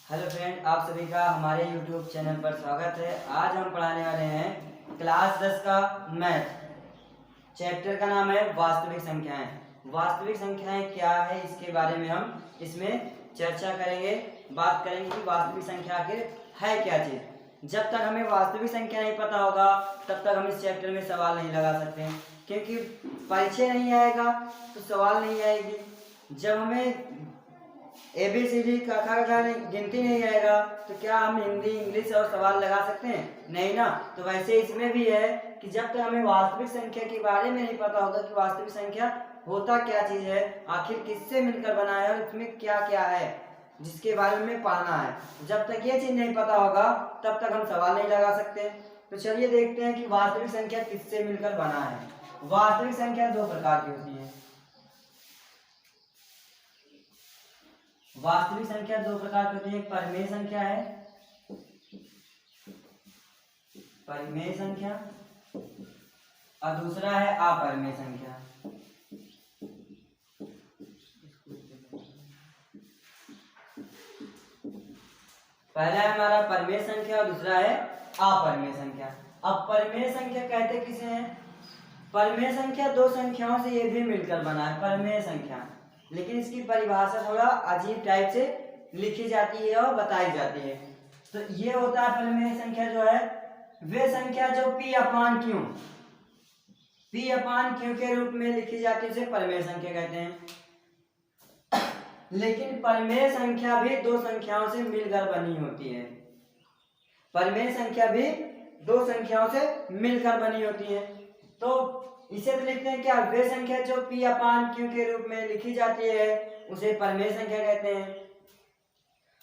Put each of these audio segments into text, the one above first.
Hello friend, आप सभी का हमारे YouTube चैनल पर स्वागत है। आज हम पढ़ाने वाले हैं क्लास 10 का मैथ। चैप्टर का नाम है वास्तविक संख्याएं। वास्तविक संख्याएं क्या है, इसके बारे में हम इसमें चर्चा करेंगे, बात करेंगे कि वास्तविक संख्या आखिर है क्या चीज़। जब तक हमें वास्तविक संख्या नहीं पता होगा तब तक हम इस चैप्टर में सवाल नहीं लगा सकते, क्योंकि परिचय नहीं आएगा तो सवाल नहीं आएगी। जब हमें ABCD का गिनती नहीं आएगा तो क्या हम हिंदी, इंग्लिश और सवाल लगा सकते हैं? नहीं ना। तो वैसे इसमें भी है कि जब तक हमें वास्तविक संख्या के बारे में नहीं पता होगा कि वास्तविक संख्या होता क्या चीज है, आखिर किससे मिलकर बना है और इसमें क्या क्या है, जिसके बारे में पढ़ना है, जब तक ये चीज नहीं पता होगा तब तक हम सवाल नहीं लगा सकते। तो चलिए देखते हैं कि वास्तविक संख्या किससे मिलकर बना है। वास्तविक संख्या दो प्रकार की होती है। वास्तविक संख्या दो प्रकार की होती है। एक परिमेय संख्या है, परिमेय संख्या, और दूसरा है अपरिमेय संख्या। पहला है हमारा परिमेय संख्या और दूसरा है अपरिमेय संख्या। अब परिमेय संख्या कहते किसे हैं? परिमेय संख्या दो संख्याओं से ये भी मिलकर बना है परिमेय संख्या, लेकिन इसकी परिभाषा थोड़ा अजीब टाइप से लिखी जाती है और बताई जाती है। तो ये होता है परिमेय संख्या जो है वे संख्या जो P अपान Q के रूप में लिखी जाती है, उसे परिमेय संख्या कहते हैं। लेकिन परिमेय संख्या भी दो संख्याओं से मिलकर बनी होती है। परिमेय संख्या भी दो संख्याओं से मिलकर बनी होती है। तो इसे तो लिखते हैं क्या, वे संख्या जो P अपान Q के रूप में लिखी जाती है उसे परिमेय संख्या कहते हैं।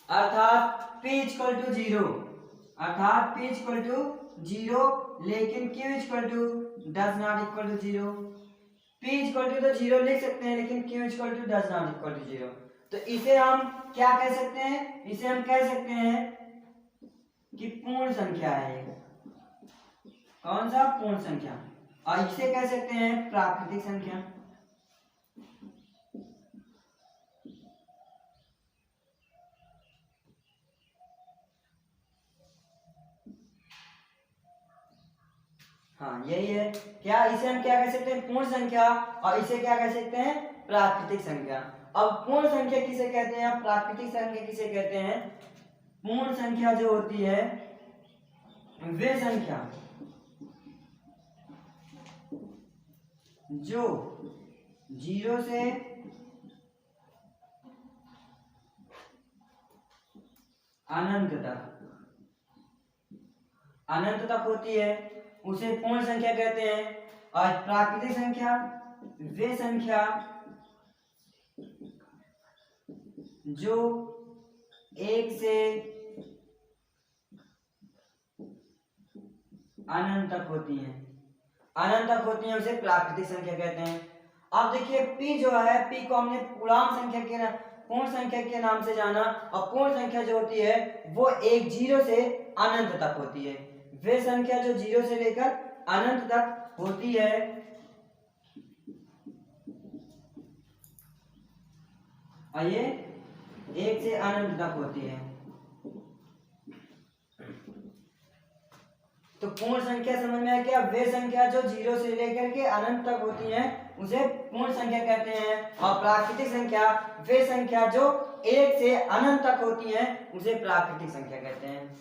अर्थात P इक्वल टू जीरो, अर्थात P इक्वल टू जीरो, लेकिन Q equal to does not equal to zero. P equal to तो जीरो लिख सकते हैं, लेकिन Q equal to does not equal to zero. तो इसे हम क्या कह सकते हैं? इसे हम कह सकते हैं कि पूर्ण संख्या है। कौन सा? पूर्ण संख्या। और इसे कह सकते हैं प्राकृतिक संख्या। हाँ, यही है क्या, इसे हम क्या कह सकते हैं? पूर्ण संख्या। और इसे क्या कह सकते हैं? प्राकृतिक संख्या। अब पूर्ण संख्या किसे कहते हैं, प्राकृतिक संख्या किसे कहते हैं? पूर्ण संख्या जो होती है वे संख्या जो जीरो से अनंत तक होती है, उसे पूर्ण संख्या कहते हैं। और प्राकृतिक संख्या वे संख्या जो एक से अनंत तक होती हैं, अनंत तक होती हैं, उसे प्राकृतिक संख्या कहते हैं। अब देखिए P जो है, P को हमने पूर्णांक संख्या के पूर्ण संख्या के नाम से जाना, और पूर्ण संख्या जो होती है वो एक जीरो से अनंत तक होती है। वे संख्या जो जीरो से लेकर अनंत तक होती है, और ये एक से अनंत तक होती है। तो पूर्ण संख्या समझ में आया क्या? वे संख्या जो जीरो से लेकर के अनंत तक होती हैं उसे पूर्ण संख्या कहते हैं। और प्राकृतिक संख्या वे संख्या जो एक से अनंत तक होती हैं उसे प्राकृतिक संख्या कहते हैं।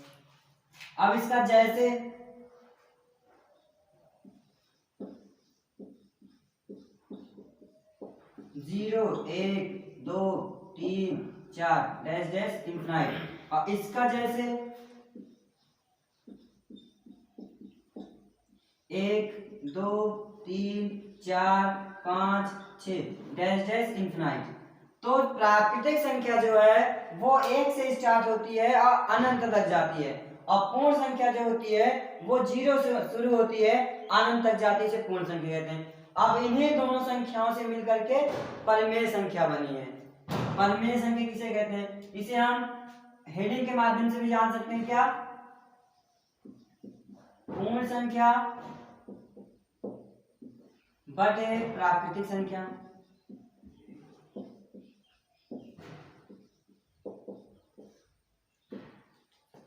अब इसका जैसे जीरो, एक, दो, तीन, चार, डैश डैश इंफिनाइट। और इसका जैसे एक, दो, तीन, चार, पांच, छह, डैश डैश इंफिनाइट। तो प्राकृतिक संख्या जो है वो एक से स्टार्ट होती है और अनंत तक जाती है, और पूर्ण संख्या जो होती है वो जीरो से शुरू होती है, अनंत तक जाती है, इसे पूर्ण संख्या कहते हैं। अब इन्हीं दोनों संख्याओं से मिलकर के परिमेय संख्या बनी है। परिमेय संख्या किसे कहते हैं? इसे हम हेडिंग के माध्यम से भी जान सकते हैं क्या, पूर्ण संख्या बटे प्राकृतिक संख्या।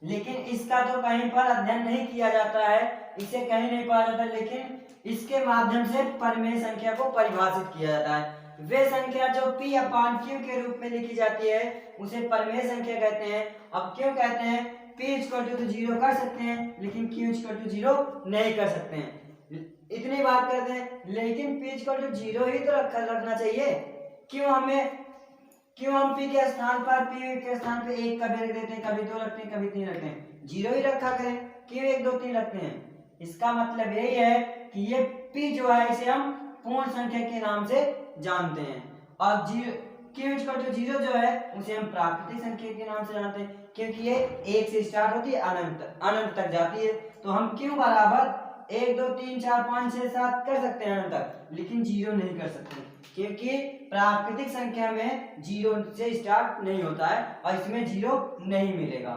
लेकिन इसका तो कहीं पर अध्ययन नहीं किया जाता है, इसे कहीं नहीं पढ़ा जाता, लेकिन इसके माध्यम से परिमेय संख्या को परिभाषित किया जाता है। वे संख्या जो p अपान q के रूप में लिखी जाती है उसे परिमेय संख्या कहते हैं। अब क्यों कहते हैं? p इक्वल टू 0 कर सकते हैं लेकिन q इक्वल टू 0 नहीं कर सकते हैं, इतनी बात करते हैं, लेकिन p इक्वल टू 0 ही तो रखना चाहिए। क्यों हम p के स्थान पर 1 कभी रख देते हैं, कभी 2 रखते हैं, कभी 3 रखते हैं, 0 ही रखा करें, क्यों 1 2 3 रखते हैं? इसका मतलब यही है कि ये p जो है इसे हम पूर्ण संख्या के नाम से जानते हैं, और q इक्वल टू 0 जो है उसे हम प्राकृतिक संख्या के नाम से जानते हैं, क्योंकि ये 1 से स्टार्ट होती है अनंत तक जाती है। तो हम q बराबर 1 2 3 4 5 6 7 कर सकते हैं अनंत तक, लेकिन 0 नहीं कर सकते, क्योंकि प्राकृतिक संख्या में 0 से स्टार्ट नहीं होता है और इसमें 0 नहीं मिलेगा,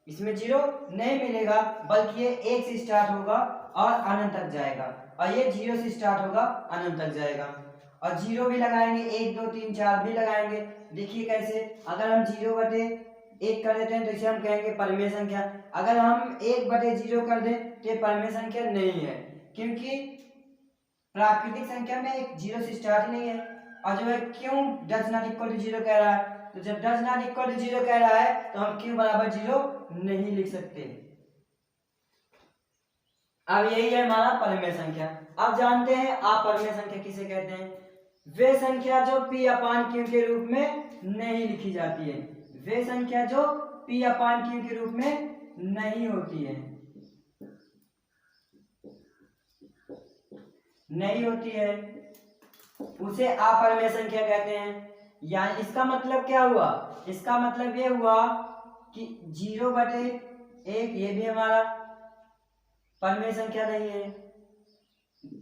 इसमें 0 नहीं मिलेगा, बल्कि ये 1 से स्टार्ट होगा और अनंत तक जाएगा, और ये 0 से स्टार्ट होगा अनंत तक जाएगा। और 0 भी लगाएंगे, 1 2 3 4 भी लगाएंगे। देखिए कैसे, अगर हम 0/1 कर देते हैं तो इसे हम कहेंगे परिमेय संख्या। अगर हम 1/0 कर दें तो ये परिमेय संख्या नहीं है, क्योंकि प्राकृतिक संख्या में एक 0 से स्टार्ट ही नहीं है। और जो है क्यों डज नॉट इक्वल टू 0 कह रहा है, तो जब डज नॉट इक्वल टू 0 कह रहा है तो हम q बराबर 0 नहीं लिख सकते। अब यही है हमारा परिमेय संख्या। अब जानते हैं अपरिमेय संख्या किसे कहते हैं? वे संख्या जो p अपान q के रूप में नहीं लिखी जाती है, वे संख्या जो p अपान q के रूप में नहीं होती है, उसे अपरिमेय संख्या कहते हैं। यानी इसका मतलब क्या हुआ? इसका मतलब ये हुआ कि 0/1 ये भी हमारा परिमेय संख्या नहीं है,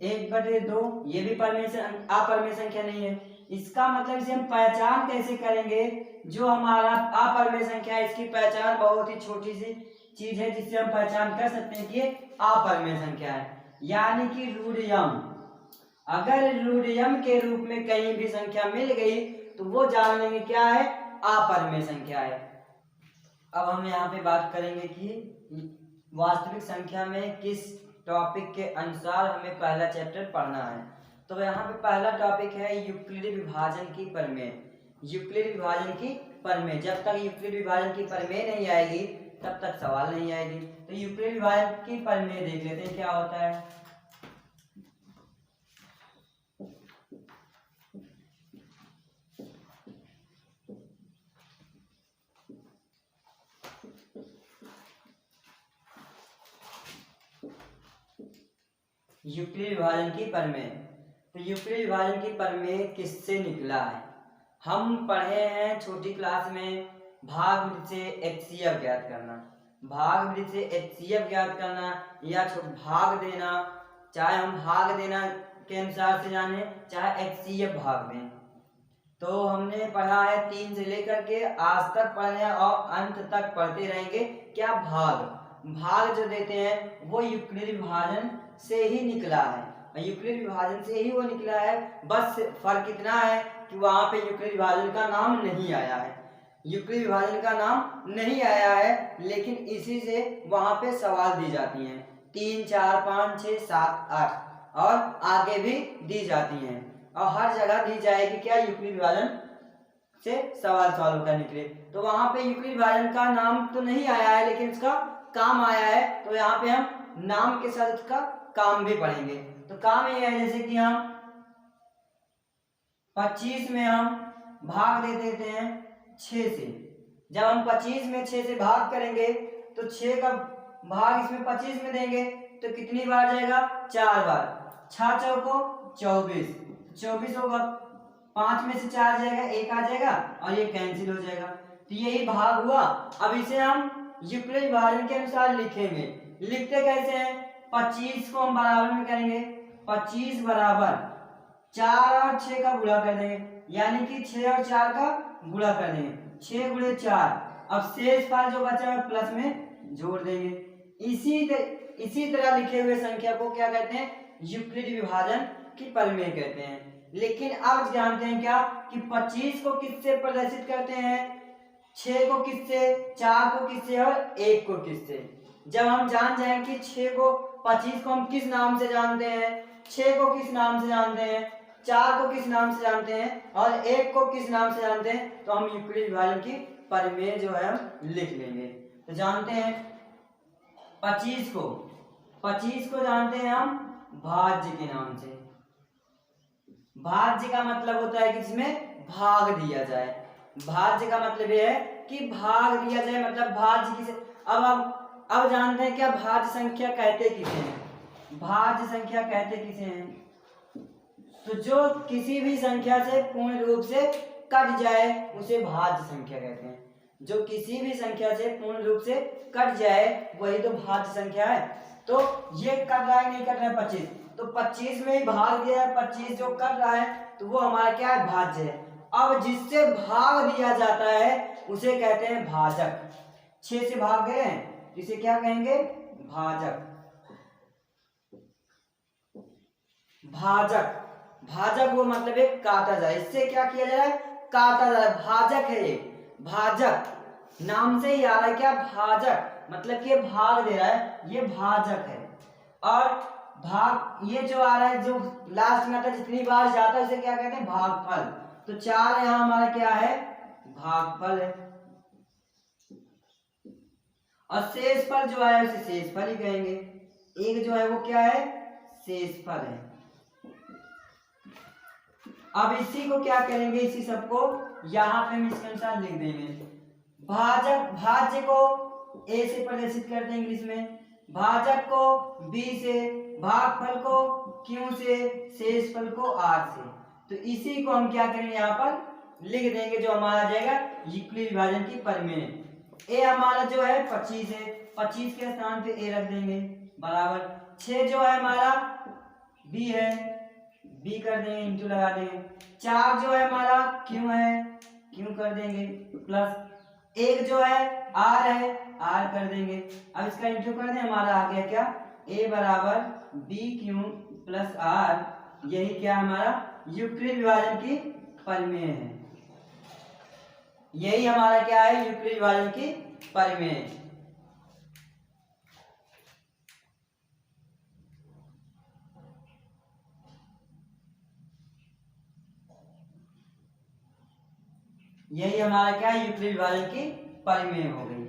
1/2 ये भी अपरिमेय संख्या नहीं है। इसका मतलब इसे हम पहचान कैसे करेंगे? जो हमारा अपरिमेय संख्या है इसकी पहचान बहुत ही छोटी सी चीज है, जिससे हम पहचान कर सकते हैं कि ये अपरिमेय संख्या है। यानी कि रूढ़ियम, अगर रूढ़ियम के रूप में कहीं भी संख्या मिल गई तो वो जान लेंगे क्या है, अपरिमेय संख्या है। अब हम यहाँ पे बात करेंगे कि वास्तविक संख्या में किस टॉपिक के अनुसार हमें पहला चैप्टर पढ़ना है। तो यहाँ पे पहला टॉपिक है यूक्लिडी विभाजन की प्रमेय। यूक्लिड विभाजन की प्रमेय, जब तक यूक्लिड विभाजन की प्रमेय नहीं आएगी तब तक सवाल नहीं आएगी। तो यूक्लिड विभाजन की प्रमेय देख लेते हैं क्या होता है। यूक्लिड विभाजन की प्रमेय। तो यूक्लिड विभाजन की प्रमेय किससे निकला है? हम पढ़े हैं छोटी क्लास में भागवृत्त से HCF ज्ञात करना, भागवृत्त से HCF ज्ञात करना या भाग देना, चाहे हम भाग देना के अनुसार से जाने चाहे HCF भाग दें। तो हमने पढ़ा है 3 से लेकर के आज तक पढ़े हैं और अंत तक पढ़ते रहेंगे। क्या भाग जो देते हैं वो यूक्लिड विभाजन से ही निकला है, यूक्लिड विभाजन से ही वो निकला है। बस फर्क इतना है कि वहां पे यूक्लिड विभाजन का नाम नहीं आया है, यूक्लिड विभाजन का नाम नहीं आया है, लेकिन इसी से वहां पे सवाल दी जाती हैं 3 4 5 6 7 8 और आगे भी दी जाती हैं, और हर जगह दी जाएगी क्या, यूक्लिड विभाजन से सवाल सॉल्व करने के लिए। तो वहां पे यूक्लिड विभाजन का नाम तो नहीं आया है लेकिन उसका काम आया है। तो यहाँ पे हम नाम के साथ उसका काम भी पढ़ेंगे। तो काम ये है जैसे कि हम 25 में हम भाग दे देते हैं 6 से। जब हम 25 में 6 से भाग करेंगे तो 6 का भाग इसमें 25 में देंगे तो कितनी बार जाएगा, 4 बार। 6 चौको 24, 24 होगा, 5 में से 4 जाएगा, 1 आ जाएगा और ये कैंसिल हो जाएगा। तो यही भाग हुआ। अब इसे हम यूक्लिड विभाजन के अनुसार लिखेंगे। लिखते कैसे हैं? 25 को हम बराबर में करेंगे, 25 बराबर 4 और 6 का गुणा कर देंगे, यानी कि 6 और 4 का गुणा कर देंगे, 6 गुणे 4। अब शेष पाल जो बचा है प्लस में जोड़ देंगे। इसी तरह लिखे हुए संख्या को क्या कहते हैं, यूक्लिड विभाजन की प्रमेय कहते हैं। लेकिन अब जानते हैं क्या कि 25 को किससे प्रदर्शित करते हैं, 6 को किससे, 4 को किससे और 1 को किससे। जब हम जान जाएंगे कि 6 को 25 को हम किस नाम से जानते हैं, 6 को किस नाम से जानते हैं, 4 को किस नाम से जानते हैं और 1 को किस नाम से जानते हैं, तो हम यूक्लिड विभाजन की प्रमेय जो है हम लिख लेंगे। तो जानते हैं 25 को जानते हैं हम भाज्य के नाम से। भाज्य का मतलब होता है कि जिसमें भाग दिया जाए। भाज्य का मतलब यह है कि भाग दिया जाए, मतलब भाज्य किसे। अब जानते हैं क्या भाज्य संख्या कहते किसे हैं। भाज्य संख्या कहते किसे हैं, तो जो किसी भी संख्या से पूर्ण रूप से कट जाए उसे भाज्य संख्या कहते हैं। जो किसी भी संख्या से पूर्ण रूप से कट जाए वही तो भाज्य संख्या है। तो ये कट रहा है नहीं कट रहा है 25, तो 25 में ही भाग दिया है, 25 जो कट रहा है तो वो हमारा क्या है, भाज्य है। अब जिससे भाग दिया जाता है उसे कहते हैं भाजक। 6 से भाग गए हैं इसे क्या कहेंगे, भाजक। भाजक भाजक वो मतलब एक काटा जाए, इससे क्या किया जा रहा है, काटा जा रहा है, भाजक है ये। भाजक नाम से ही आ रहा है क्या, भाजक, मतलब कि भाग दे रहा है, ये भाजक है। और भाग ये जो आ रहा है, जो लास्ट में आता है जितनी बार जाता है उसे क्या कहते हैं, भागफल। तो 4 यहाँ हमारा क्या है, भागफल है। और शेषफल जो है उसे शेषफल ही कहेंगे। एक जो है वो क्या है, शेषफल है। अब इसी को क्या करेंगे, इसी सबको यहाँ पे हम इसके अनुसार लिख देंगे। भाजक, भाज्य को ए से प्रदर्शित करते हैं इंग्लिश में, भाजक को बी से, भागफल को क्यू से, शेषफल को आर से। तो इसी को हम क्या करेंगे, यहाँ पर लिख देंगे, जो हमारा आ जाएगा यूक्लिड विभाजन की प्रमेय। ए हमारा जो है 25 है, 25 के स्थान पे ए रख देंगे, बराबर 6 जो है हमारा बी है, बी कर देंगे, इंटू लगा देंगे। 4 जो है हमारा क्यू है, क्यू कर देंगे, प्लस 1 जो है आर है, आर कर देंगे। अब इसका इंटू कर दें, हमारा आ गया क्या, ए बराबर बी क्यू प्लस आर। यही क्या हमारा यूक्लिड विभाजन की प्रमेय है। यही हमारा क्या है, यूक्लिड विभाजन की प्रमेय। यही हमारा क्या है, यूक्लिड विभाजन की प्रमेय हो गई।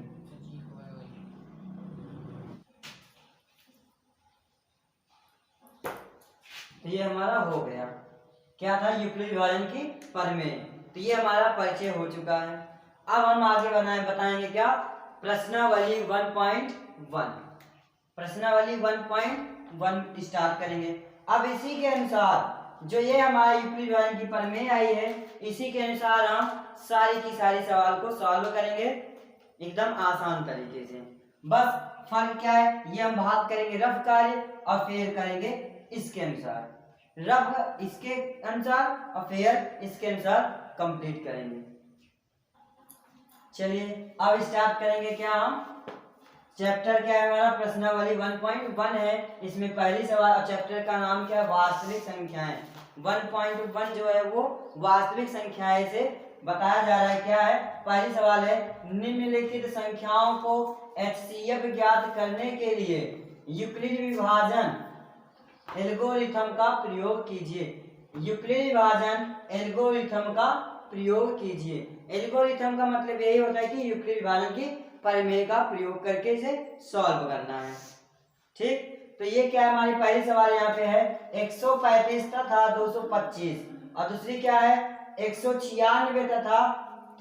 तो ये हमारा हो गया, क्या था, यूक्लिड विभाजन की प्रमेय। तो ये हमारा परिचय हो चुका है। अब हम आगे बताएंगे क्या, प्रश्नावली 1.1। प्रश्नावली 1.1 स्टार्ट करेंगे। अब इसी के अनुसार जो ये हमारा यूक्लिड विभाजन की प्रमेय आई है, इसी के अनुसार हम सारी की सारी सवाल को सॉल्व करेंगे एकदम आसान तरीके से। बस फर्क क्या है, ये हम भाग करेंगे रफ कार्य और फेर करेंगे इसके अनुसार, रफ इसके अनुसार और फेर इसके अनुसार कंप्लीट करेंगे। चलिए अब स्टार्ट करेंगे क्या, हम चैप्टर क्या है हमारा, प्रश्नावली 1.1 है। इसमें पहली सवाल, चैप्टर का नाम क्या है, वास्तविक संख्याएं। 1.1 जो है वो वास्तविक संख्याएं से बताया जा रहा है। क्या है, पहली सवाल है, निम्नलिखित संख्याओं को एचसीएफ ज्ञात करने के लिए यूक्लिड विभाजन एल्गोरिथम का प्रयोग कीजिए। यूक्लिड विभाजन एल्गोरिथम का प्रयोग कीजिए। एल्गोरिथम का मतलब यही होता है कि यूक्लिड विभाजन की प्रमेय का प्रयोग करके इसे सॉल्व करना है। ठीक, तो ये क्या है, हमारी पहली सवाल यहाँ पे है 135 तथा 225, और दूसरी क्या है 196 तथा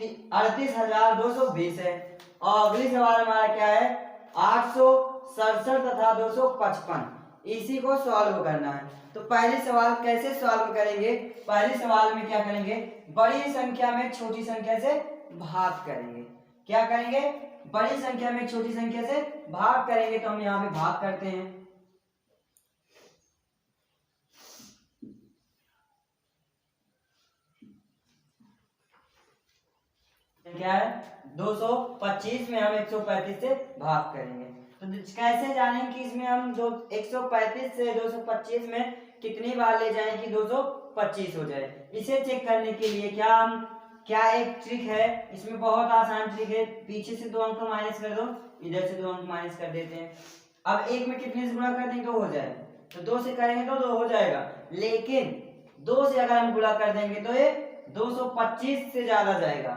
38,220 है। और अगली सवाल हमारा क्या है 867 तथा 255। इसी को सॉल्व करना है। तो पहली सवाल कैसे सॉल्व करेंगे, पहली सवाल में क्या करेंगे, बड़ी संख्या में छोटी संख्या से भाग करेंगे। क्या करेंगे, बड़ी संख्या में छोटी संख्या से भाग करेंगे। तो हम यहाँ पे भाग करते हैं, क्या है 225 में हम 135 से भाग करेंगे। तो कैसे जानेंगे कि इसमें हम 135 से 225 में कितनी बार ले जाएं कि 225 हो जाए। इसे चेक करने के लिए क्या हम क्या एक ट्रिक है, इसमें बहुत आसान ट्रिक है। पीछे से 2 अंक को माइनस कर दो, इधर से 2 अंक माइनस कर देते हैं। अब एक में कितने से गुणा कर देंगे? 2 हो जाएगा, तो 2 से करेंगे तो 2 हो जाएगा, लेकिन 2 से अगर हम गुणा कर देंगे तो ये 225 से ज्यादा जाएगा।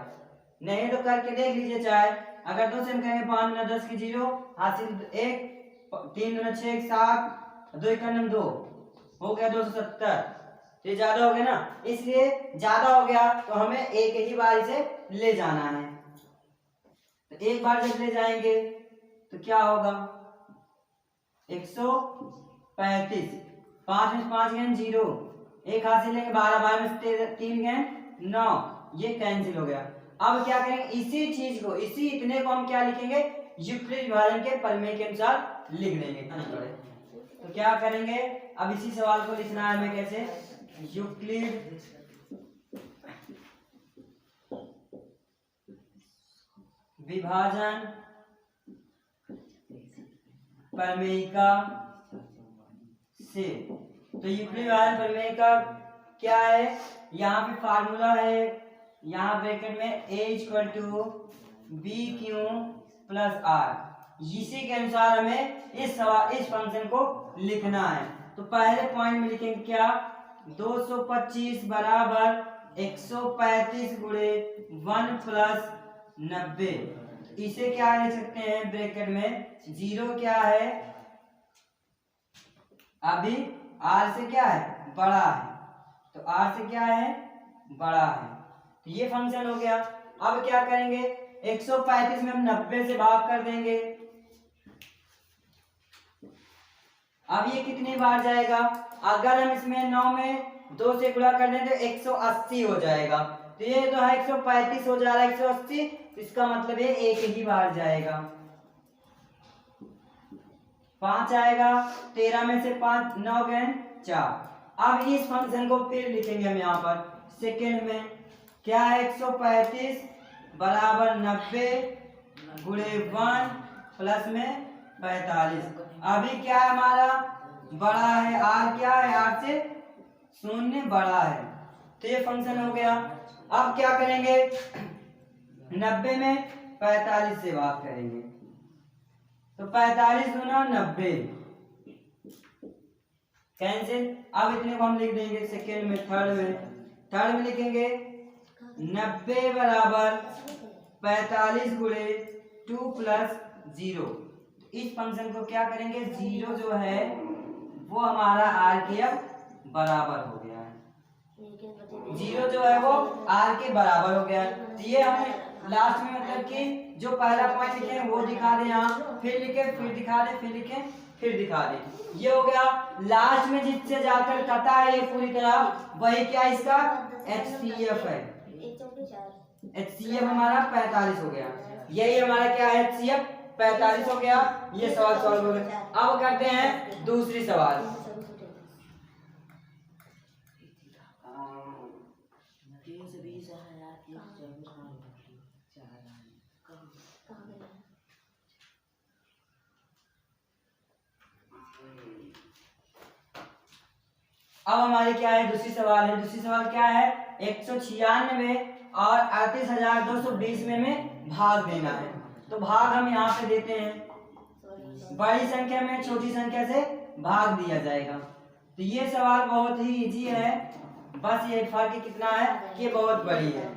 नहीं तो करके देख लीजिए चाहे, अगर 2 से हम कहेंगे 5 गुना 10 की 0 हासिल 1, 3 गुना 6 7, 2 1 2 हो गया 270। तो ये ज्यादा हो गया ना, इसलिए ज्यादा हो गया तो हमें एक ही बार इसे ले जाना है। तो एक बार जब ले जाएंगे तो क्या होगा? 135, 5 में 5 गए 0, 1 हासिल लेंगे 12, 12 में 3 गए 9, ये कैंसिल हो गया। अब क्या करेंगे? इसी चीज को, इसी इतने को हम क्या लिखेंगे? यूक्लिड विभाजन के प्रमेय के अनुसार लिख देंगे। तो क्या करेंगे? अब इसी सवाल को लिखना है हमें कैसे? यूक्लिड विभाजन प्रमेयिका से। तो यूक्लिड विभाजन प्रमेयिका क्या है? यहाँ पे फार्मूला है, यहाँ ब्रैकेट में a = BQ + R, इसी के अनुसार हमें इस फंक्शन को लिखना है। तो पहले पॉइंट में लिखेंगे क्या? 225 बराबर 135 गुणे 1 + 90। इसे क्या लिख सकते हैं? ब्रैकेट में 0 क्या है? अभी r से क्या है? बड़ा है, तो r से क्या है? बड़ा है। तो ये फंक्शन हो गया। अब क्या करेंगे? 135 में हम 90 से भाग कर देंगे। अब ये कितनी बार जाएगा? अगर हम इसमें 9 में 2 से गुणा कर दें तो 180 हो जाएगा। तो ये तो है 135 हो जा रहा है 180, तो इसका मतलब ये एक ही बार जाएगा। 5 आएगा, 13 में से 5 9 गए 4। अब इस फंक्शन को फिर लिखेंगे हम यहाँ पर सेकेंड में। क्या है? 135 बराबर 90 गुणे 1 प्लस में 45। अभी क्या है हमारा? बड़ा है, r क्या है? r से 0 बड़ा है, तो ये फंक्शन हो गया। अब क्या करेंगे? 90 में 45 से भाग करेंगे, तो 45 गुना 90 कैंसिल। अब इतने को हम लिख देंगे सेकेंड में। थर्ड में लिखेंगे 90 बराबर 45 गुणे 2 + 0। इस फंक्शन को क्या करेंगे? 0 जो है वो हमारा r के अब बराबर हो गया है। 0 जो है वो r के बराबर हो गया है। तो ये हमें लास्ट में मतलब कि जो पहला पॉइंट लिखे वो दिखा दे, यहाँ फिर लिखे फिर दिखा दे, फिर लिखे फिर दिखा दे, ये हो गया। लास्ट में जिससे जाकर कटा है ये पूरी तरह, वही क्या इसका HCF है। HCF हमारा 45 हो गया। यही हमारा क्या है? HCF 45 हो गया। ये सवाल सॉल्व हो गया। अब करते हैं दूसरी सवाल। अब हमारी क्या है? दूसरी सवाल है। दूसरी सवाल क्या है? 196 और 38,220 में भाग देना है। तो भाग हम यहाँ पे देते हैं, बड़ी संख्या में छोटी संख्या से भाग दिया जाएगा। तो ये सवाल बहुत ही इजी है, बस ये फर्क कितना है कि बहुत बड़ी है।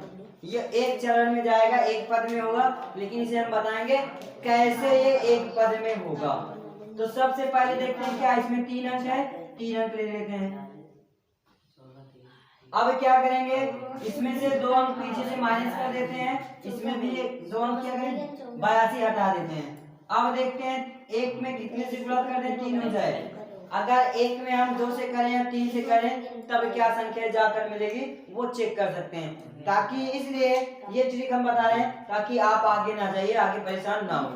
ये एक चरण में जाएगा, एक पद में होगा, लेकिन इसे हम बताएंगे कैसे ये एक पद में होगा। तो सबसे पहले देखते हैं क्या इसमें 3 अंक है, 3 अंक ले लेते हैं। अब क्या करेंगे? इसमें से 2 अंक पीछे से माइनस कर देते हैं, इसमें भी 2 अंक क्या करें? 82 हटा देते हैं। अब देखते हैं एक में कितने से गुणा कर दें? 3 हो जाए। अगर एक में हम 2 से करें या 3 से करें तब क्या संख्या जाकर मिलेगी वो चेक कर सकते हैं। ताकि इसलिए ये ट्रिक हम बता रहे हैं ताकि आप आगे ना जाइए, आगे परेशान ना हो।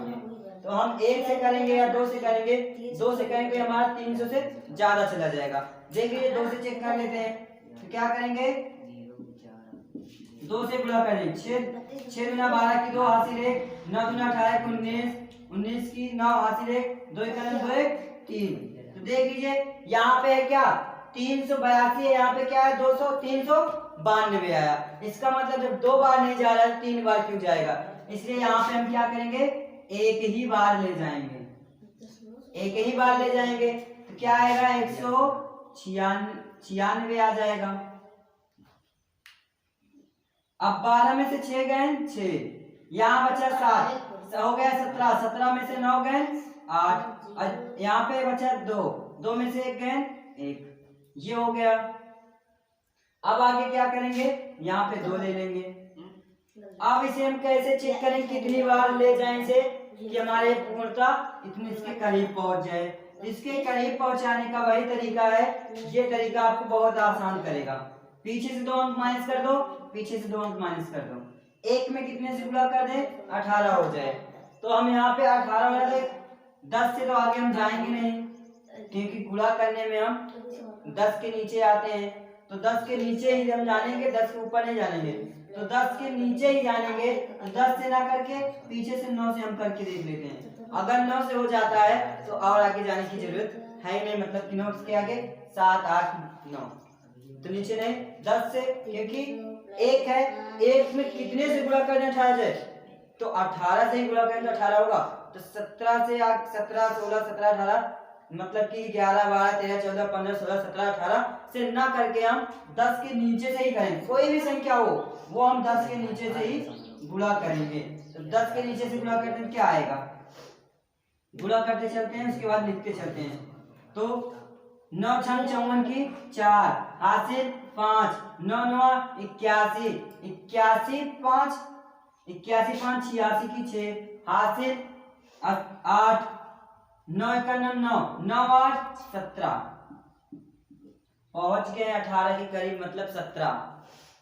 तो हम 1 से करेंगे या 2 से करेंगे, 2 से करेंगे हमारा 300 से ज्यादा चला जाएगा। देखिए 2 से चेक कर लेते हैं। तो क्या करेंगे? 2 से गुणा करें, 6 गुना 12 की 2 हासिल 1, 9 गुना 18 की 19, 19 की 9 हासिल 1, 2 1 2 1 3। तो देख लीजिए यहाँ पे है क्या? 382 है, यहाँ पे क्या है? 200 300 92 आया। इसका मतलब जब 2 बार नहीं जा रहा है 3 बार क्यों जाएगा, इसलिए यहाँ पे हम क्या करेंगे, एक ही बार ले जाएंगे, एक ही बार ले जाएंगे। तो क्या आएगा, 196 आ जाएगा। अब 12 में से 6 गए 6, यहाँ बचा 7, हो गया 17, 17 में से 9 गए 8, यहाँ पे बचा 2, 2 में से 1 गए 1, ये हो गया। अब आगे क्या करेंगे, यहाँ पे 2 ले लेंगे। अब इसे हम कैसे चेक करें कितनी बार ले जाएं इसे कि हमारे पूर्णता इतने इसके करीब पहुंच जाए। इसके करीब पहुंचाने का वही तरीका है, ये तरीका आपको बहुत आसान करेगा। पीछे से 2 अंक माइनस कर दो, पीछे से 2 अंक माइनस कर दो, 1 में कितने से गुणा कर दे, 18 हो जाए। तो हम यहाँ पे 18 वाला दे, 10 से तो आगे हम जाएंगे नहीं क्योंकि गुणा करने में हम 10 के नीचे आते हैं, तो 10 के नीचे ही हम जानेंगे, 10 के ऊपर नहीं जानेंगे। तो 10 के नीचे ही जानेंगे, तो 10 से ना करके पीछे से 9 से हम करके देख लेते हैं। अगर 9 से हो जाता है तो और आगे जाने की जरूरत है नहीं, मतलब कि 9 के आगे 7 8 9, तो नीचे नहीं 10 से, क्योंकि 1 है, 1 में कितने से गुणा करना 18 से, तो 18 से ही गुणा करें तो 18 होगा। तो 17 से 17 16 17 18, मतलब कि 11 12 13 14 15 16 17 18 से ना करके हम 10 के नीचे से ही करेंगे। कोई भी संख्या हो वो हम 10 के नीचे से ही गुणा करेंगे। तो 10 के नीचे से गुणा करते हैं क्या आएगा, गुणा करते चलते हैं, उसके बाद लिखते चलते हैं। तो 9 छंग 54 की 4, हासिल 5, 9 9 81, 81 5 81 5 86 की 6, हासिल 8, 9 1 9 9 8 17, पहुंच गए 18 के करीब, मतलब 17,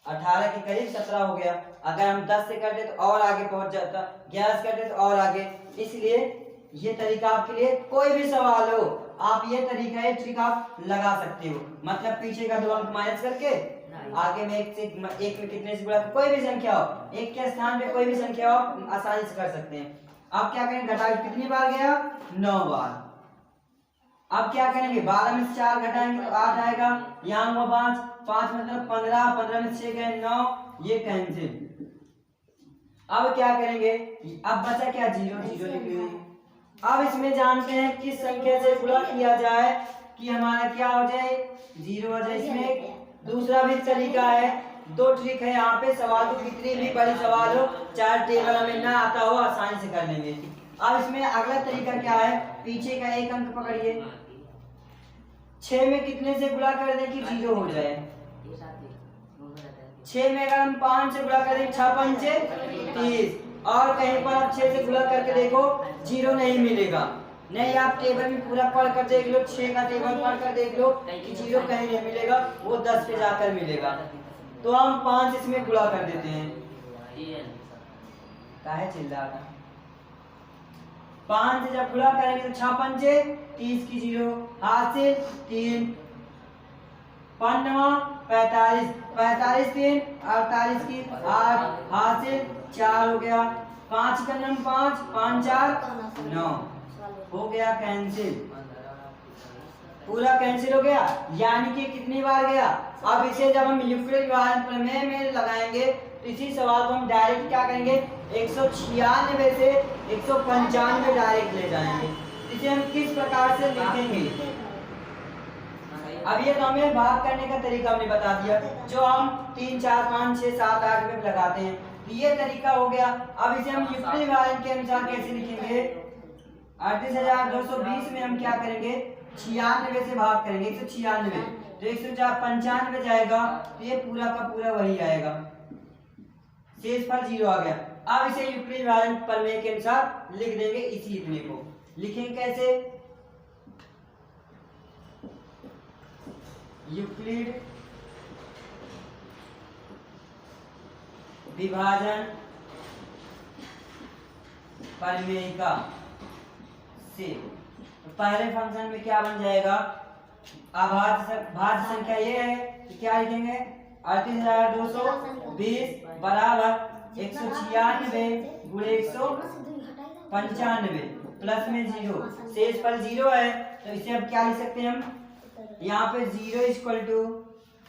18 के करीब 17 हो गया। अगर हम 10 से करते तो और आगे पहुंच जाता, 11 से करते तो और आगे। इसलिए ये तरीका आपके लिए, कोई भी सवाल हो आप ये तरीका, ये ट्रिक आप लगा सकते हो। मतलब पीछे का 2 अंक माइनस करके आगे में 1 में कितने से गुणा, कोई भी संख्या हो, 1 के स्थान पे कोई भी संख्या हो आप आसानी से कर सकते हैं। अब क्या करेंगे, घटा कितनी बार गया, 9 बार। अब क्या करेंगे, 12 में से 4 घटाएंगे तो 8 आएगा, यहाँ हुआ 5, 5 मतलब 15, 15 में से 6 गए 9, ये कैंसिल। अब क्या करेंगे, अब बचा क्या, 0 0 लिख लेंगे। अब इसमें जानते हैं किस संख्या से गुणा किया जाए कि हमारा क्या हो जाए, 0 हो जाए। इसमें दूसरा भी तरीका है, 2 ट्रिक है यहाँ पे। सवाल तो कितनी भी बड़ी सवाल हो, चाहे टेबल हमें ना आता हो, आसानी से कर लेंगे। अब इसमें अगला तरीका क्या है, पीछे का 1 अंक पकड़िए, 6 में कितने से गुणा कर दें कि 0 हो जाए। 6 में अगर हम 5 से गुणा कर दें, 6 पंचे 30, और कहीं पर आप 6 से गुणा करके देखो 0 नहीं मिलेगा। नहीं, आप टेबल में पूरा पढ़ कर देख लो, 6 का टेबल पढ़ कर देख लो कि 0 कहीं नहीं मिलेगा, वो 10 पे जाकर मिलेगा। तो हम 5 इसमें गुणा कर देते हैं, काहे चिल्ला रहा, 5 से जब गुणा करेंगे तो 6 पंचे 30 की 0, हासिल 3, 5 45, 45 3 48 की 8, हासिल 4 हो गया। 5 का नंबर 5, 5 4 9 हो गया, कैंसिल, पूरा कैंसिल हो गया। यानी कि कितनी बार गया। अब इसे जब हम यूक्लिड विभाजन प्रमेय में लगाएंगे तो इसी सवाल को हम डायरेक्ट क्या करेंगे, 196 से 195 डायरेक्ट ले जाएंगे। इसे हम किस प्रकार से लिखेंगे, अब ये तो हमें भाग करने का तरीका हमने बता दिया, जो हम 3 4 5 6 7 8 में लगाते हैं, तो ये तरीका हो गया। अब इसे हम यूक्लिड विभाजन के अनुसार कैसे लिखेंगे, 38,220 में हम क्या करेंगे, 96 से भाग करेंगे, 196, तो 195 जाएगा, तो ये पूरा का पूरा वही आएगा, शेषफल 0 आ गया। अब इसे यूक्लिड विभाजन प्रमेय के अनुसार लिख देंगे। इसी इतने को लिखेंगे कैसे, यूक्लिड विभाजन प्रमेयिका से तो पहले फंक्शन में क्या बन जाएगा, भाज्य संख्या ये है कि क्या लिखेंगे, 38,220 बराबर 196 गुणे 195 प्लस में 0, शेषफल 0 है, तो इसे अब क्या लिख सकते हैं हम, यहाँ पे 0 इक्वल टू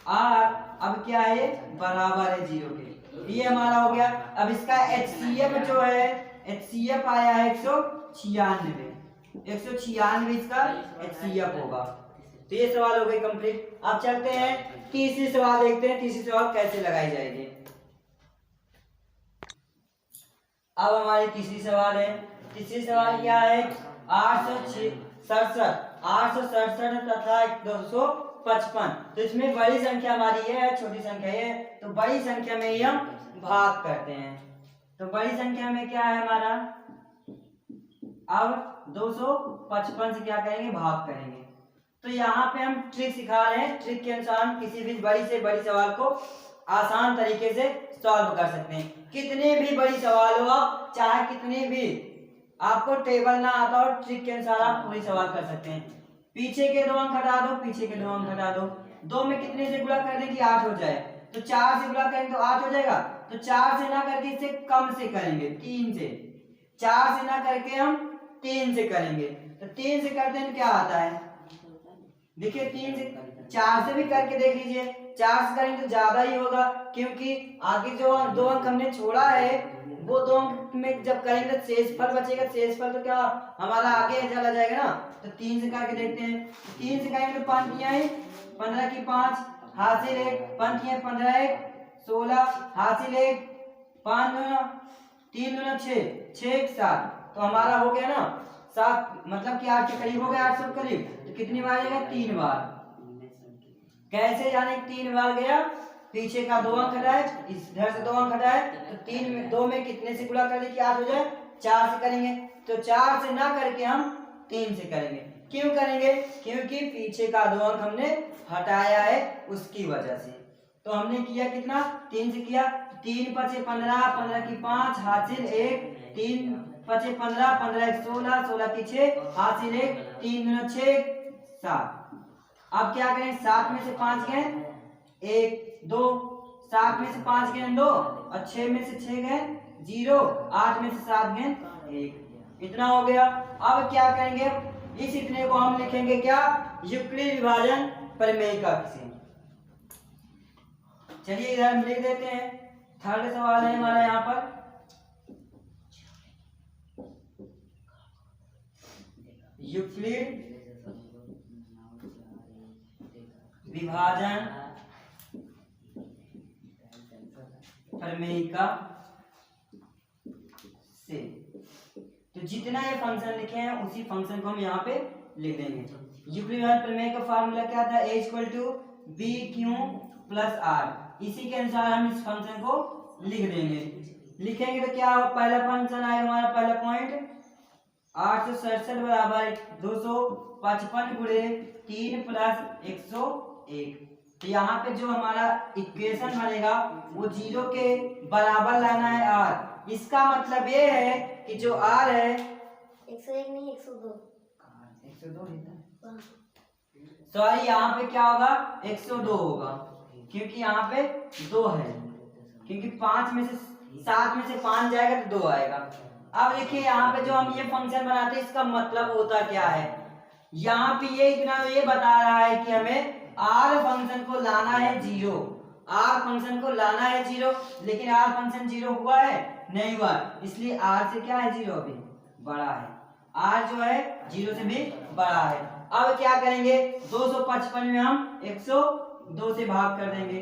आर अब क्या है बराबर है 0 के। ये हमारा हो गया। अब इसका HCF जो है HCF आया है 196, 196 इसका HCF होगा। तो ये सवाल हो गए कंप्लीट। अब चलते हैं तीसरी सवाल देखते हैं, तीसरी सवाल कैसे लगाई जाएगी। अब हमारी तीसरी सवाल है। तीसरी सवाल क्या है 867 तथा 255। तो इसमें बड़ी संख्या हमारी है छोटी संख्या है, तो बड़ी संख्या में ही हम भाग करते हैं। तो बड़ी संख्या में क्या है हमारा, अब 255 से क्या करेंगे भाग करेंगे। तो यहाँ पे हम ट्रिक सिखा रहे हैं, ट्रिक के अनुसार हम किसी भी बड़ी से बड़ी सवाल को आसान तरीके से सॉल्व कर सकते हैं। कितने भी बड़ी सवाल हो आप, चाहे कितने भी आपको टेबल ना आता हो, ट्रिक के अनुसार आप पूरी सवाल कर सकते हैं। पीछे के 2 अंक हटा दो, पीछे के 2 अंक हटा दो। 2 में कितने से गुणा कर दें कि 8 हो जाए, तो 4 से गुणा करेंगे तो 8 हो जाएगा। तो 4 से ना करके इससे कम से करेंगे, 3 से। 4 से ना करके हम 3 से करेंगे, तो 3 से करते हैं तो क्या आता है, देखिए 3 से 4 से भी करके देख लीजिए। 4 से करेंगे तो ज्यादा ही होगा, क्योंकि आगे जो 2 अंक हमने छोड़ा है वो 2 अंक में जब करेंगे तो शेषफल बचेगा। शेषफल तो क्या हमारा आगे चला जाएगा ना। तो 3 से करके देखते हैं। 3 से करेंगे तो 5 किया है 15 की 5 हासिल 1, 5 किया 15 1 16 हासिल 1, 5 दूना 3 दूना 6, 6 1 7। तो हमारा हो गया ना 7, मतलब कि 8 के करीब हो गया, 800 करीब। तो कितनी बार जाएगा 3 बार। कैसे जाने 3 बार गया, पीछे का 2 अंक हटाए, इधर से 2 अंक हटाए, तो 3 में 2 में कितने से गुणा कर दे कि 8 हो जाए, 4 से करेंगे। तो 4 से ना करके हम 3 से करेंगे। क्यों करेंगे, क्योंकि पीछे का 2 अंक हमने हटाया है उसकी वजह से। तो हमने किया कितना 3 से किया, 3 5 15, 15 की 5 हासिल 1, 3 5 15, 15 1 16, 16 की 6 हासिल 1, 3 दूना 6 7। अब क्या करें, 7 में से 5 गए 1 2, 7 में से 5 गए 2 और 6 में से 6 गए 0, 8 में से 7 गए 1। इतना हो गया। अब क्या करेंगे, इस इतने को हम लिखेंगे क्या, यूक्लिड विभाजन प्रमेय का से। चलिए इधर हम लिख देते हैं। थर्ड सवाल है हमारा यहाँ पर, यूक्लिड विभाजन प्रमेयिका से। तो जितना ये फंक्शन लिखे हैं उसी फंक्शन को हम यहाँ पे लिख देंगे। यूक्लिड विभाजन प्रमेय का फार्मूला क्या था, a = bq + r। इसी के अनुसार हम इस फंक्शन को लिख देंगे। लिखेंगे तो क्या होगा, पहला फंक्शन आएगा हमारा, पहला पॉइंट 867 बराबर 255 गुणे 3 + 101। तो यहाँ पे जो हमारा इक्वेशन बनेगा वो 0 के बराबर लाना है r। इसका मतलब ये है कि जो r है 101 नहीं 102 सॉरी, यहाँ पे क्या होगा 102 होगा, क्योंकि यहाँ पे 2 है, क्योंकि 5 में से 7 में से 5 जाएगा तो 2 आएगा। अब देखिए यहाँ पे जो हम ये फंक्शन बनाते हैं इसका मतलब होता क्या है, यहाँ पे ये इतना ये बता रहा है कि हमें r फंक्शन को लाना है 0, r फंक्शन को लाना है 0, लेकिन r फंक्शन 0 हुआ है नहीं हुआ, इसलिए r से क्या है 0 अभी बड़ा है, r जो है 0 से भी बड़ा है। अब क्या करेंगे, 255 में हम 102 से भाग कर देंगे।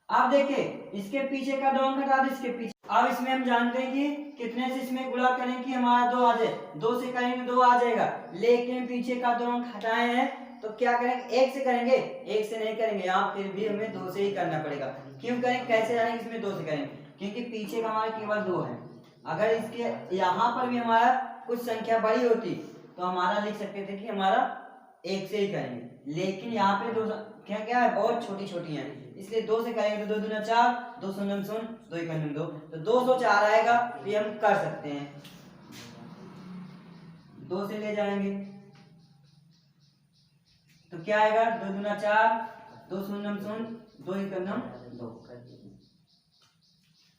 अब देखिए इसके पीछे का 2 अंक हटा दो, इसके पीछे। अब इसमें हम जानते हैं कि कितने से इसमें गुणा करें कि हमारा 2 आ जाए, 2 से करेंगे 2 आ जाएगा, लेकिन पीछे का 2 अंक हटाए हैं तो क्या करेंगे, 1 से करेंगे, 1 से नहीं करेंगे, यहाँ फिर भी हमें 2 से ही करना पड़ेगा। क्यों करेंगे, कैसे जानेंगे इसमें 2 से करेंगे, क्योंकि पीछे का हमारा केवल 2 है। अगर इसके यहाँ पर भी हमारा कुछ संख्या बड़ी होती तो हमारा लिख सकते थे कि हमारा 1 से ही करेंगे, लेकिन यहाँ पे 2 क्या क्या है बहुत छोटी छोटी हैं, इसलिए 2 से करेंगे तो 2 दूना 4, 2 शून्य 0, 2 1 2, तो 204 आएगा। तो ये हम कर सकते हैं, 2 से ले जाएंगे तो क्या आएगा, 2 दूना 4, 2 शून्य 0, 2 1 2।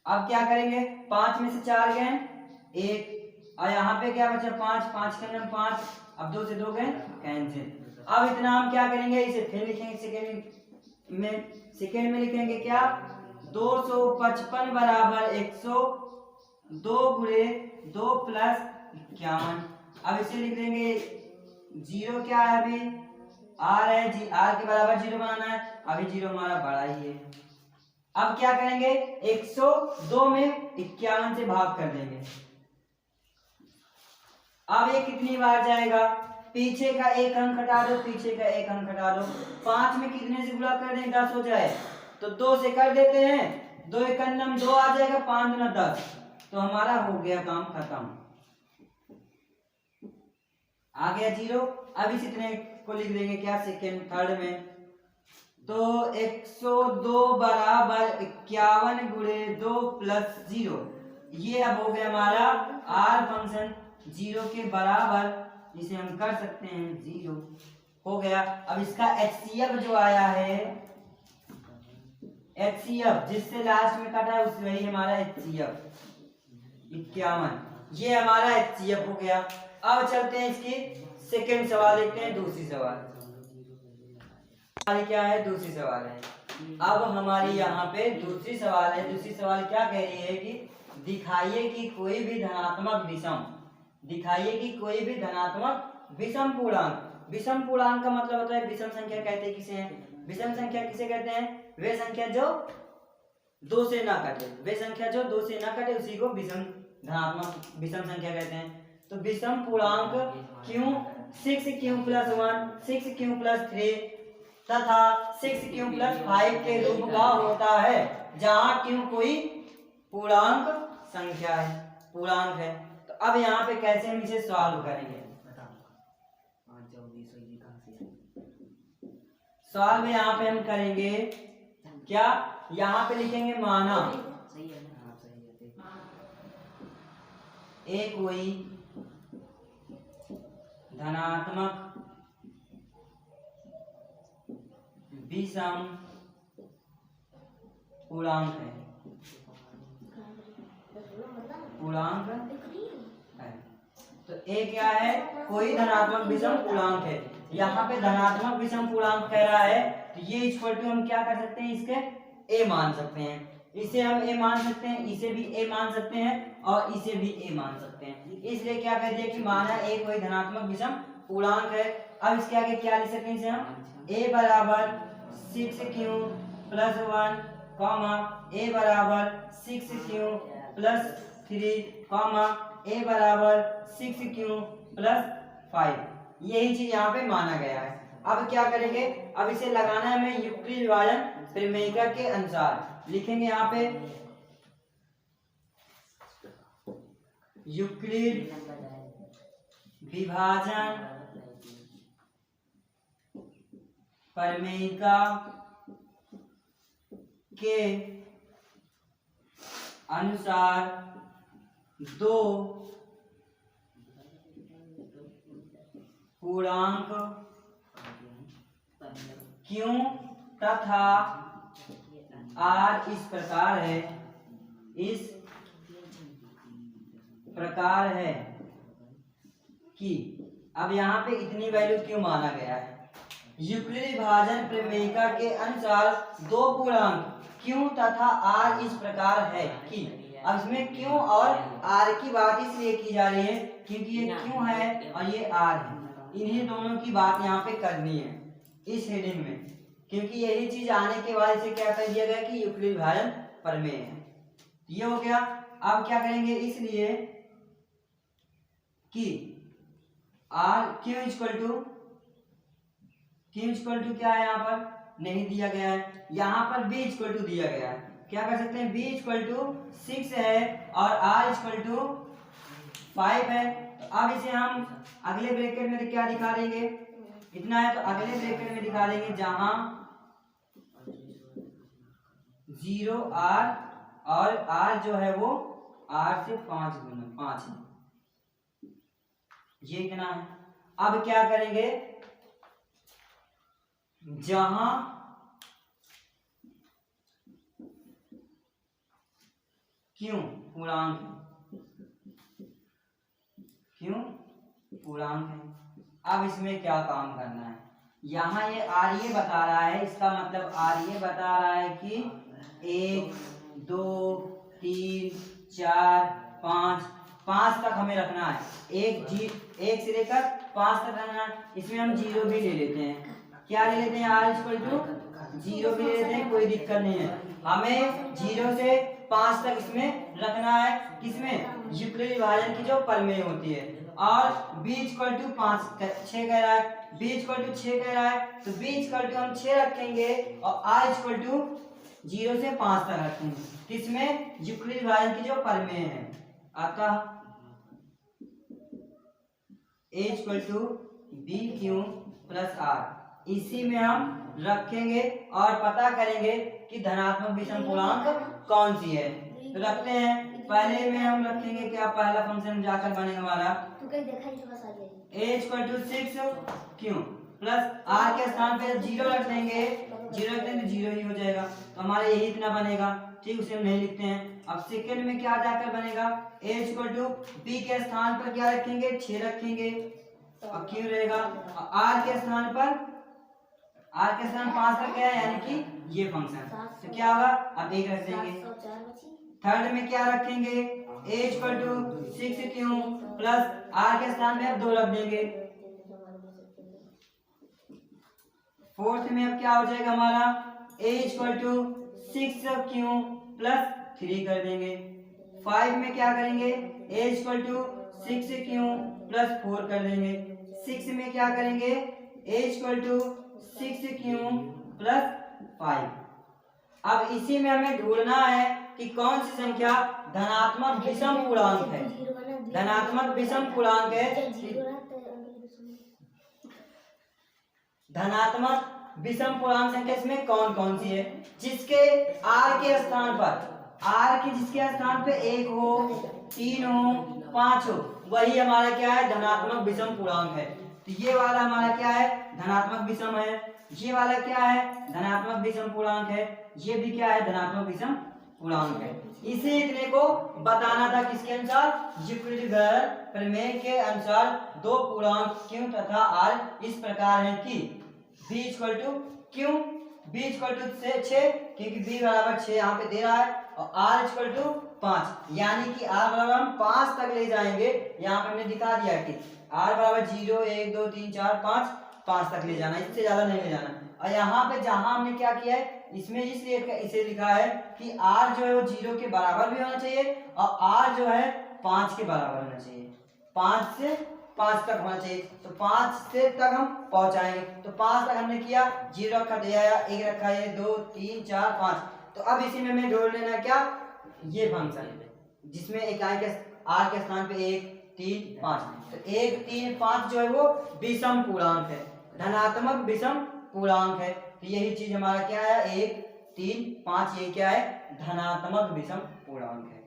अब क्या करेंगे, 5 में से 4 गए 1, और यहाँ पे क्या बचा 5, 5 के 5, अब 2 से 2 गए कैंसिल, अब इतना हम क्या करेंगे, इसे फिर लिखेंगे सेकेंड में लिखेंगे क्या, 255 बराबर 102 गुणे 2 प्लस 51। अब इसे लिख देंगे, जीरो क्या है अभी, आर है, आर के बराबर जीरो बनाना है, अभी जीरो हमारा बड़ा ही है। अब क्या करेंगे, 102 में 51 से भाग कर देंगे। अब ये कितनी बार जाएगा, पीछे का एक अंक हटा दो, पीछे का एक अंक हटा दो, 5 में कितने से गुणा कर दें, 10 हो जाए, तो 2 से कर देते हैं, 2 एकम 2 आ जाएगा, 5 दूना 10, तो हमारा हो गया काम खत्म, आ गया जीरो। अब इस इतने को लिख देंगे क्या, सेकेंड थर्ड में, तो 102 बराबर 51 गुणे 2 प्लस 0, ये अब हो गया हमारा आर फंक्शन जीरो के बराबर, जिसे हम कर सकते हैं जीरो, हो गया। अब इसका एचसीएफ जो आया है, एचसीएफ जिससे लास्ट में कटा है उस वही हमारा एचसीएफ 51, ये हमारा एचसीएफ हो गया। अब चलते हैं इसकी सेकेंड सवाल देखते हैं, दूसरी सवाल क्या है, दूसरी सवाल है। अब हमारी यहाँ पे दूसरी सवाल है, दूसरी सवाल क्या कह रही है कि दिखाइए कि कोई भी धनात्मक विषम, दिखाइए कि कोई भी धनात्मक विषम पूर्णांक, विषम पूर्णांक का मतलब होता है, विषम संख्या कहते हैं किसे हैं, विषम संख्या किसे कहते हैं, वे संख्या जो 2 से ना कटे, वे संख्या जो 2 से ना कटे उसी को विषम धनात्मक विषम संख्या कहते हैं। तो विषम पूर्णांक क्यों 6q + 1 6q + 3 तथा 6q + 5 के रूप का होता है, जहां q कोई पूर्णांक संख्या है, पूर्णांक है। तो अब यहाँ पे कैसे हम इसे सॉल्व करेंगे, सॉल्व यहाँ पे हम करेंगे क्या, यहाँ पे लिखेंगे माना ए कोई धनात्मक विषम पूर्णांक है, पूर्णांक है। तो ए क्या है, कोई धनात्मक विषम पूर्णांक है। यहाँ पे धनात्मक विषम पूर्णांक कह रहा है, तो ये इक्वल टू हम क्या कर सकते हैं, इसके ए मान सकते हैं, इसे हम ए मान सकते हैं, इसे भी ए मान सकते हैं और इसे भी ए मान सकते हैं। इसलिए क्या कर दिया कि माना ए कोई धनात्मक विषम पूर्णांक है। अब इसके आगे क्या लिख सकते हैं, इसे हम ए बराबर 6q + 1 कॉमा ए बराबर 6q + 3 कॉमा ए बराबर 6q + 5, यही चीज यहाँ पे माना गया है। अब क्या करेंगे, अब इसे लगाना है हमें यूक्लिड विभाजन प्रमेयिका के अनुसार, लिखेंगे यहाँ पे यूक्लिड विभाजन प्रमेयिका के अनुसार दो पूर्णांक q तथा r इस प्रकार है, इस प्रकार है कि, अब यहाँ पे इतनी वैल्यू क्यों माना गया है, यूक्लिड विभाजन प्रमेयिका के अनुसार दो पूर्णांक q तथा r इस प्रकार है कि, अब इसमें q और r की बात इसलिए की जा रही है क्योंकि ये q है और ये r है, इन्हीं दोनों की बात यहाँ पे करनी है इस हेडिंग में, क्योंकि यही चीज आने के बाद इसे क्या कर दिया गया कि यूक्लिड विभाजन प्रमेय है। ये हो गया। अब क्या करेंगे, इसलिए कि r q इक्वल टू क्या है, यहाँ पर नहीं दिया गया है, यहाँ पर b इक्वल टू दिया गया है, क्या कर सकते हैं, b इक्वल टू 6 है और r इक्वल टू 5 है। तो अब इसे हम अगले ब्रैकेट में क्या दिखा देंगे, इतना है तो अगले ब्रैकेट में दिखा देंगे जहां 0 r और r जो है वो r से 5 गुना 5 है, ये इतना है। अब क्या करेंगे, जहां क्यों पूर्णांक है, अब इसमें क्या काम करना है, यहाँ ये आर ये बता रहा है, इसका मतलब आर ये बता रहा है कि 1 2 3 4 5 5 तक हमें रखना है। एक से लेकर 5 तक रखना है। इसमें हम 0 भी ले लेते हैं। क्या ले लेते हैं? आर इक्वल टू 0 भी ले लेते हैं, कोई दिक्कत नहीं है। हमें 0 से 5 तक इसमें रखना है। किसमें? यूक्लिड विभाजन की जो प्रमेय होती है। और b इक्वल टू 6 कह रहा है, b इक्वल टू 6 कह रहा है, तो b इक्वल टू हम 6 रखेंगे और r इक्वल टू 0 से 5 तक रखेंगे। किसमें? यूक्लिड विभाजन की जो प्रमेय है आपका a equal to b q plus r, इसी में हम रखेंगे और पता करेंगे कि धनात्मक विषम पूर्णांक कौन सी है। तो रखते हैं। पहले में हम रखेंगे क्या? पहला फंक्शन जाकर बनेगा हमारा a equal to 6 q plus r के स्थान पे 0 रख देंगे, 0 रख देंगे तो 0 ही हो जाएगा। तो हमारा यही इतना बनेगा, ठीक, उसे हम नहीं लिखते हैं। अब सेकंड में क्या जाकर बनेगा? a इक्वल टू b के स्थान पर क्या रखेंगे? 6 रखेंगे और क्यू रहेगा। और r के स्थान पर 5 रख गया, यानी कि ये फंक्शन, तो क्या होगा? अब 1 रख देंगे। थर्ड में क्या रखेंगे? a equal to 6 q plus r के स्थान में अब 2 रख देंगे। फोर्थ में अब क्या हो जाएगा हमारा? a equal to 6 q plus 3 कर देंगे। 5 में क्या करेंगे? a equal to 6 q plus 4 कर देंगे। 6 में क्या करेंगे? a equal to 6 q plus 5। अब इसी में हमें ढूंढना है कि कौन सी संख्या धनात्मक विषम पूर्णांक है। धनात्मक विषम पूर्णांक है, धनात्मक विषम पूर्णांक संख्या इसमें कौन कौन सी है? जिसके r के स्थान पर जिसके स्थान पे 1 हो, 3 हो, 5 हो, वही हमारा क्या है? धनात्मक विषम पूर्णांक है। तो ये वाला हमारा क्या है? धनात्मक विषम है। ये वाला क्या है? धनात्मक विषम पूर्णांक है। ये भी क्या है? धनात्मक विषम पूर्णांक है। इसी इतने को बताना था किसके अनुसार? यूक्लिड विभाजन प्रमेय के अनुसार दो पूर्णांक क्यू तथा आर इस प्रकार है कि b equal to q, b equal to 6 क्योंकि b बराबर 6 यहाँ पे दे रहा है, और r इक्वल टू 5, यानी कि r बराबर हम 5 तक ले जाएंगे। यहाँ पे हमने दिखा दिया कि r बराबर 0 1 2 3 4 5 तक ले जाना, इससे ज्यादा नहीं ले जाना। और यहाँ पे जहां हमने क्या किया है, इसमें इसलिए इसे लिखा है कि r जो है वो 0 के बराबर भी होना चाहिए और r जो है 5 के बराबर होना चाहिए। 5 से 5 तक होना चाहिए, तो 5 से तक हम पहुंचाएंगे। तो 5 तक हमने किया, 0 रखा दिया, 1 रखा है, 2 3 4 5। तो अब इसी में हमें जोड़ लेना क्या? ये फंक्शन जिसमें इकाई के r के स्थान पे 1 3 5, तो 1 3 5 जो है वो विषम पूर्णांक है, धनात्मक विषम पूर्णांक है। तो यही चीज हमारा क्या है? 1 3 5, ये क्या है? धनात्मक विषम पूर्णांक है।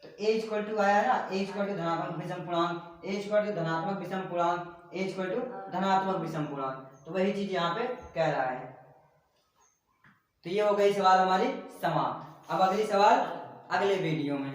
तो a इक्वल टू आया ना, a इक्वल टू धनात्मक विषम पूर्णांक, a इक्वल टू धनात्मक विषम पूर्णांक, a इक्वल टू धनात्मक विषम पूर्णांक। तो वही चीज यहाँ पे कह रहा है। तो ये हो गई सवाल हमारी समाप्त। अब अगली सवाल अगले वीडियो में।